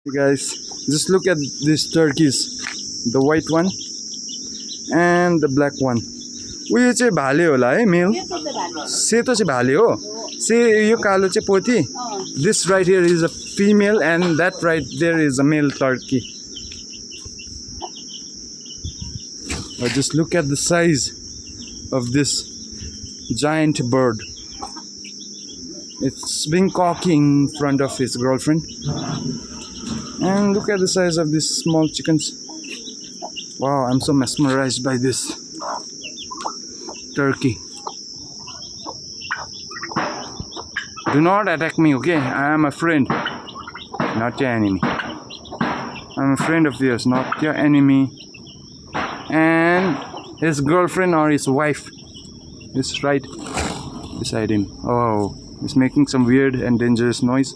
Hey guys, just look at these turkeys, the white one and the black one. उयो चाहिँ भाले होला है मेल, सेतो चाहिँ भाले हो, यो कालो चाहिँ पोथी. This right here is a female and that right there is a male turkey. Just look at the size of this giant bird. It's being cocky in front of his girlfriend. And look at the size of these small chickens. Wow, I'm so mesmerized by this turkey. Do not attack me, okay? I am a friend, not your enemy. I'm a friend of yours, not your enemy. And his girlfriend or his wife is right beside him. Oh, he's making some weird and dangerous noise.